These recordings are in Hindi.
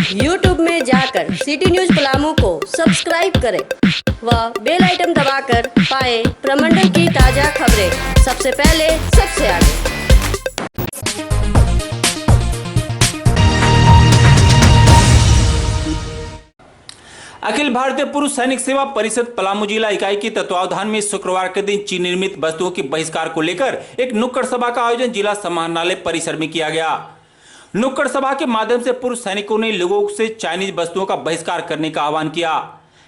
YouTube में जाकर सिटी न्यूज पलामू को सब्सक्राइब करें व बेल आइटम दबाकर पाएं प्रमंडल की ताजा खबरें सबसे पहले सबसे आगे। अखिल भारतीय पुरुष सैनिक सेवा परिषद पलामू जिला इकाई के तत्वावधान में शुक्रवार के दिन चीन निर्मित वस्तुओं के बहिष्कार को लेकर एक नुक्कड़ सभा का आयोजन जिला समाहरणालय परिसर में किया गया। नुक्कड़ सभा के माध्यम से पूर्व सैनिकों ने लोगों से चाइनीज वस्तुओं का बहिष्कार करने का आह्वान किया।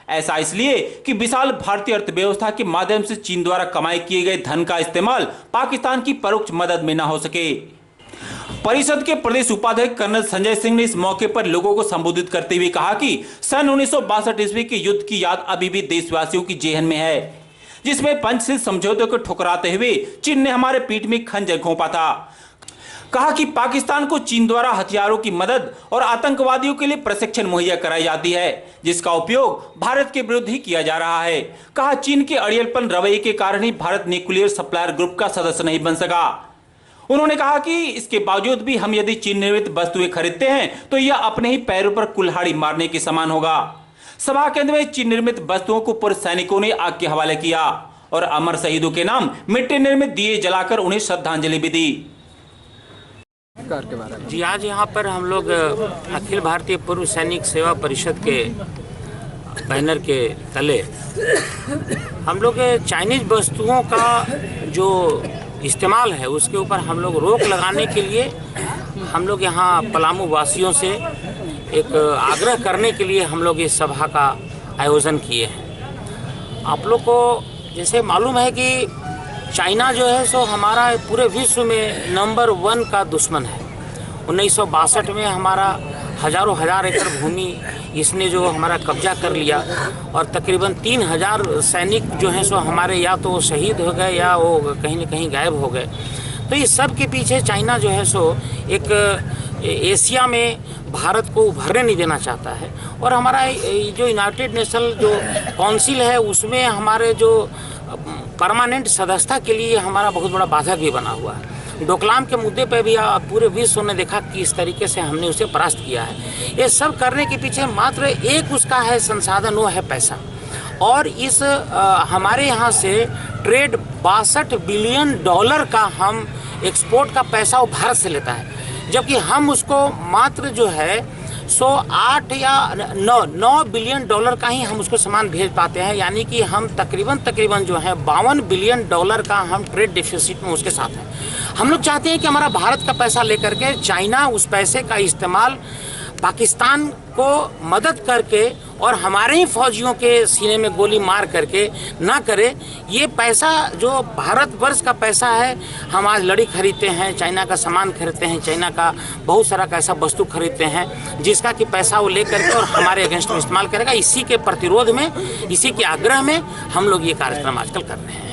ऐसा इसलिए कि विशाल भारतीय अर्थव्यवस्था के माध्यम से चीन द्वारा कमाई किए गए धन का इस्तेमाल पाकिस्तान की परोक्ष मदद में न हो सके। परिषद के प्रदेश उपाध्यक्ष कर्नल संजय सिंह ने इस मौके पर लोगों को संबोधित करते हुए कहा कि सन 1962 ईस्वी के युद्ध की याद अभी भी देशवासियों की जेहन में है, जिसमें पंचशील समझौते को ठुकराते हुए चीन ने हमारे पीठ में खंजर घोंपा था। कहा कि पाकिस्तान को चीन द्वारा हथियारों की मदद और आतंकवादियों के लिए प्रशिक्षण मुहैया कराई जाती है, जिसका उपयोग भारत के विरुद्ध ही किया जा रहा है। कहा चीन के अड़ियलपन रवैये के कारण ही भारत न्यूक्लियर सप्लायर ग्रुप का सदस्य नहीं बन सका। उन्होंने कहा कि इसके बावजूद भी हम यदि चीन निर्मित वस्तुएं खरीदते हैं तो यह अपने ही पैरों पर कुल्हाड़ी मारने के समान होगा। सभा के अंत में चीन निर्मित वस्तुओं को पूर्व सैनिकों ने आग के हवाले किया और अमर शहीदों के नाम मिट्टी निर्मित दिए जलाकर उन्हें श्रद्धांजलि भी दी। जी, आज यहाँ पर हम लोग अखिल भारतीय पूर्व सैनिक सेवा परिषद के बैनर के तले हम लोग चाइनीज वस्तुओं का जो इस्तेमाल है उसके ऊपर हम लोग रोक लगाने के लिए हम लोग यहाँ पलामू वासियों से एक आग्रह करने के लिए हम लोग इस सभा का आयोजन किए हैं। आप लोग को जैसे मालूम है कि चाइना जो है सो हमारा पूरे विश्व में नंबर 1 का दुश्मन है। 1962 में हमारा हजारों हजार एकड़ भूमि इसने जो हमारा कब्जा कर लिया और तकरीबन 3000 सैनिक जो हैं सो हमारे या तो शहीद हो गए या वो कहीं न कहीं गायब हो गए। तो ये सब के पीछे चाइना जो है सो एक एशिया में भारत को उभरने नहीं देना चाहता है और हमारा जो यूनाइटेड नेशनल जो काउंसिल है उसमें हमारे जो परमानेंट सदस्यता के लिए हमारा बहुत बड़ा बाधक भी बना हुआ है। डोकलाम के मुद्दे पे भी पूरे विश्व ने देखा कि इस तरीके से हमने उसे परास्त किया है। ये सब करने के पीछे मात्र एक उसका है संसाधन, वो है पैसा। और इस हमारे यहाँ से ट्रेड 62 बिलियन डॉलर का हम एक्सपोर्ट का पैसा वो भारत से लेता है, जबकि हम उसको मात्र जो है 8 या 9 बिलियन डॉलर का ही हम उसको सामान भेज पाते हैं। यानी कि हम तकरीबन जो है 52 बिलियन डॉलर का हम ट्रेड डिफिसिट में उसके साथ हैं। हम लोग चाहते हैं कि हमारा भारत का पैसा लेकर के चाइना उस पैसे का इस्तेमाल पाकिस्तान को मदद करके और हमारे ही फौजियों के सीने में गोली मार करके ना करे। ये पैसा जो भारतवर्ष का पैसा है, हम आज लड़ी खरीदते हैं, चाइना का सामान खरीदते हैं, चाइना का बहुत सारा ऐसा वस्तु खरीदते हैं जिसका कि पैसा वो ले करके और हमारे अगेंस्ट में इस्तेमाल करेगा। इसी के प्रतिरोध में, इसी के आग्रह में हम लोग ये कार्यक्रम आजकल कर रहे हैं।